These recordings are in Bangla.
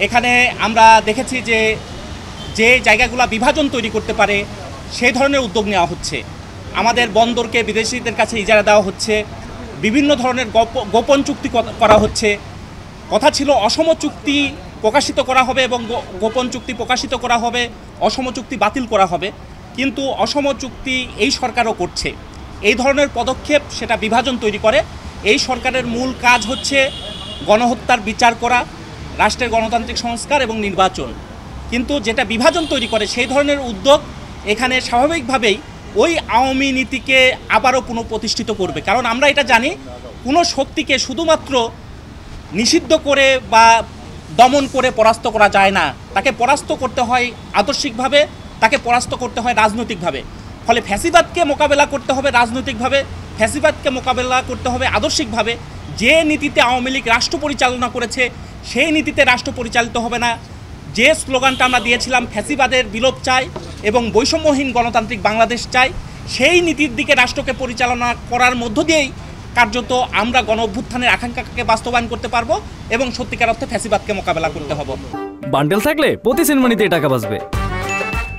এখানে আমরা দেখেছি যে যে জায়গাগুলো বিভাজন তৈরি করতে পারে সেই ধরনের উদ্যোগ নেওয়া হচ্ছে। আমাদের বন্দরকে বিদেশিদের কাছে ইজারা দেওয়া হচ্ছে, বিভিন্ন ধরনের গোপন চুক্তি করা হচ্ছে। কথা ছিল অসম চুক্তি প্রকাশিত করা হবে এবং গোপন চুক্তি প্রকাশিত করা হবে, অসম চুক্তি বাতিল করা হবে, কিন্তু অসম চুক্তি এই সরকারও করছে। এই ধরনের পদক্ষেপ সেটা বিভাজন তৈরি করে। এই সরকারের মূল কাজ হচ্ছে গণহত্যার বিচার করা, রাষ্ট্রের গণতান্ত্রিক সংস্কার এবং নির্বাচন, কিন্তু যেটা বিভাজন তৈরি করে সেই ধরনের উদ্যোগ এখানে স্বাভাবিকভাবেই ওই আওয়ামী নীতিকে আবারও পুনঃপ্রতিষ্ঠিত করবে। কারণ আমরা এটা জানি, কোনো শক্তিকে শুধুমাত্র নিষিদ্ধ করে বা দমন করে পরাস্ত করা যায় না, তাকে পরাস্ত করতে হয় আদর্শিকভাবে, তাকে পরাস্ত করতে হয় রাজনৈতিকভাবে। ফলে ফ্যাসিবাদকে মোকাবেলা করতে হবে রাজনৈতিকভাবে, ফ্যাসিবাদকে মোকাবেলা করতে হবে আদর্শিকভাবে। যে নীতিতে আওয়ামী লীগ রাষ্ট্র পরিচালনা করেছে সেই নীতিতে রাষ্ট্র পরিচালিত হবে না। যে স্লোগানটা আমরা দিয়েছিলাম ফ্যাসিবাদের বিলোপ চাই এবং বৈষম্যহীন গণতান্ত্রিক বাংলাদেশ চাই, সেই নীতির দিকে রাষ্ট্রকে পরিচালনা করার মধ্য দিয়েই কার্যত আমরা গণ অভ্যুত্থানের আকাঙ্ক্ষাকে বাস্তবায়ন করতে পারবো এবং সত্যিকার অর্থে ফ্যাসিবাদকে মোকাবেলা করতে হবে। বান্ডেল থাকলে প্রতি সেনমানিতে টাকা বাঁচবে।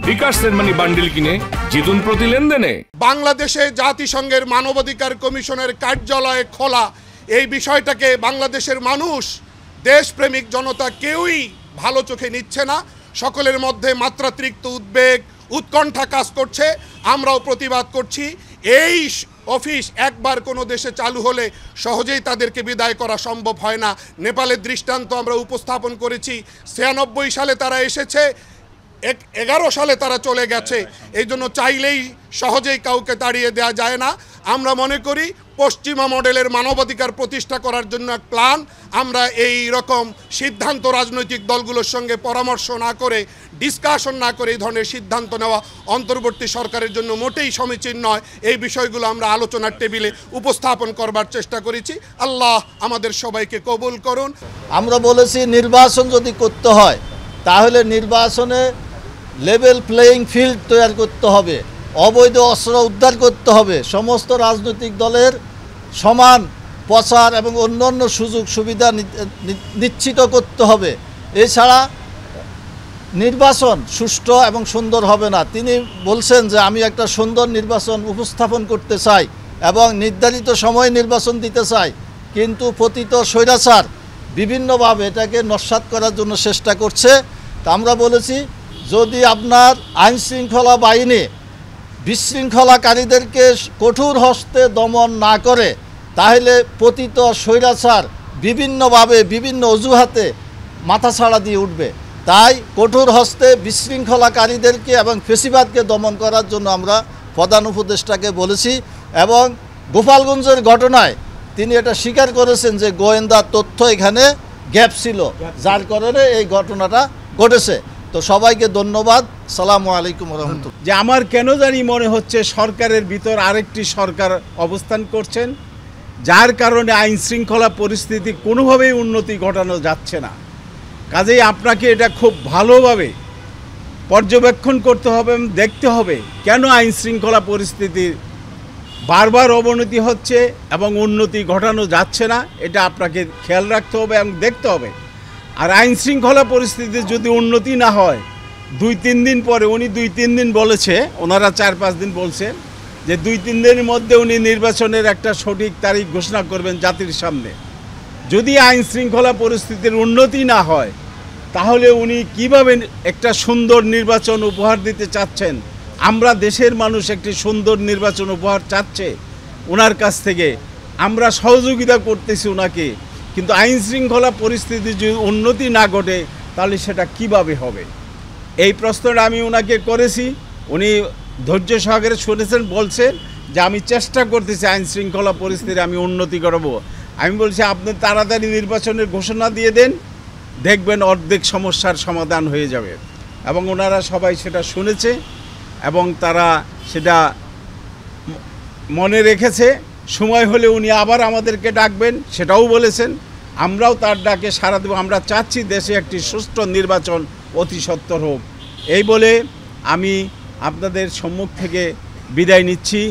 বিকাশ সেনমানি বান্ডেল কিনে জিতুন প্রতি লেনদেনে। বাংলাদেশে জাতিসংঘের মানবাধিকার কমিশনের কার্যালয় খোলা, এই বিষয়টাকে বাংলাদেশের মানুষ, দেশপ্রেমিক জনতা কেউই ভালো চোখে নিচ্ছে না। সকলের মধ্যে মাত্রাতিরিক্ত উদ্বেগ, উৎকণ্ঠা কাজ করছে। আমরাও প্রতিবাদ করছি। এই অফিস একবার কোনো দেশে চালু হলে সহজেই তাদেরকে বিদায় করা সম্ভব হয় না। নেপালের দৃষ্টান্ত আমরা উপস্থাপন করেছি। 96 সালে তারা এসেছে, 11 সালে তারা চলে গেছে। এই জন্য চাইলেই সহজেই কাউকে তাড়িয়ে দেওয়া যায় না। আমরা মনে করি পশ্চিমা মডেলের মানবাধিকার প্রতিষ্ঠা করার জন্য এক প্ল্যান, আমরা এই রকম সিদ্ধান্ত রাজনৈতিক দলগুলোর সঙ্গে পরামর্শ না করে, ডিসকাশন না করে এই ধরনের সিদ্ধান্ত নেওয়া অন্তর্বর্তী সরকারের জন্য মোটেই সমীচীন নয়। এই বিষয়গুলো আমরা আলোচনার টেবিলে উপস্থাপন করবার চেষ্টা করেছি। আল্লাহ আমাদের সবাইকে কবুল করুন। আমরা বলেছি নির্বাচন যদি করতে হয় তাহলে নির্বাচনে লেভেল প্লেয়িং ফিল্ড তৈরি করতে হবে, অবৈধ অস্ত্র উদ্ধার করতে হবে, সমস্ত রাজনৈতিক দলের সমান প্রচার এবং অন্যান্য সুযোগ সুবিধা নিশ্চিত করতে হবে। এছাড়া নির্বাচন সুষ্ঠু এবং সুন্দর হবে না। তিনি বলছেন যে আমি একটা সুন্দর নির্বাচন উপস্থাপন করতে চাই এবং নির্ধারিত সময়ে নির্বাচন দিতে চাই, কিন্তু পতিত স্বৈরাচার বিভিন্নভাবে এটাকে নস্যাৎ করার জন্য চেষ্টা করছে। তা আমরা বলেছি যদি আপনার আইনশৃঙ্খলা বাহিনী বিশৃঙ্খলাকারীদেরকে কঠোর হস্তে দমন না করে তাহলে পতিত স্বৈরাচার বিভিন্নভাবে বিভিন্ন অজুহাতে মাথাছাড়া দিয়ে উঠবে। তাই কঠোর হস্তে বিশৃঙ্খলাকারীদেরকে এবং ফ্যাসিবাদকে দমন করার জন্য আমরা প্রধান উপদেষ্টাকে বলেছি। এবং গোপালগঞ্জের ঘটনায় তিনি এটা স্বীকার করেছেন যে গোয়েন্দা তথ্য এখানে গ্যাপ ছিল, যার কারণে এই ঘটনাটা ঘটেছে। তো সবাইকে ধন্যবাদ। সালামু আলাইকুম রহমতুল্লাহ। যে আমার কেন জানি মনে হচ্ছে সরকারের ভিতর আরেকটি সরকার অবস্থান করছেন, যার কারণে আইন শৃঙ্খলা পরিস্থিতি কোনোভাবেই উন্নতি ঘটানো যাচ্ছে না। কাজেই আপনাকে এটা খুব ভালোভাবে পর্যবেক্ষণ করতে হবে, দেখতে হবে কেন আইন শৃঙ্খলা পরিস্থিতির বারবার অবনতি হচ্ছে এবং উন্নতি ঘটানো যাচ্ছে না। এটা আপনাকে খেয়াল রাখতে হবে এবং দেখতে হবে। আর আইন শৃঙ্খলা পরিস্থিতির যদি উন্নতি না হয়, 2-3 দিন পরে, উনি 2-3 দিন বলেছে, ওনারা 4-5 দিন বলছে যে 2-3 দিনের মধ্যে উনি নির্বাচনের একটা সঠিক তারিখ ঘোষণা করবেন জাতির সামনে। যদি আইন শৃঙ্খলা পরিস্থিতির উন্নতি না হয় তাহলে উনি কিভাবে একটা সুন্দর নির্বাচন উপহার দিতে চাচ্ছেন? আমরা দেশের মানুষ একটি সুন্দর নির্বাচন উপহার চাচ্ছে ওনার কাছ থেকে, আমরা সহযোগিতা করতেছি ওনাকে, কিন্তু আইন শৃঙ্খলা পরিস্থিতি যদি উন্নতি না ঘটে তাহলে সেটা কিভাবে হবে? এই প্রশ্নটা আমি ওনাকে করেছি। উনি ধৈর্য সহকারে শুনেছেন, বলছেন যে আমি চেষ্টা করতেছি আইন শৃঙ্খলা পরিস্থিতি আমি উন্নতি করবো। আমি বলছি আপনি তাড়াতাড়ি নির্বাচনের ঘোষণা দিয়ে দেন, দেখবেন অর্ধেক সমস্যার সমাধান হয়ে যাবে। এবং ওনারা সবাই সেটা শুনেছে এবং তারা সেটা মনে রেখেছে। সময় হলে উনি আবার আমাদেরকে ডাকবেন, সেটাও বলেছেন। আমরাও তার ডাকে সাড়া দেব। আমরা চাচ্ছি দেশে একটি সুষ্ঠু নির্বাচন অতি সত্বর হোক। এই বলে আমি আপনাদের সম্মুখ থেকে বিদায় নিচ্ছি।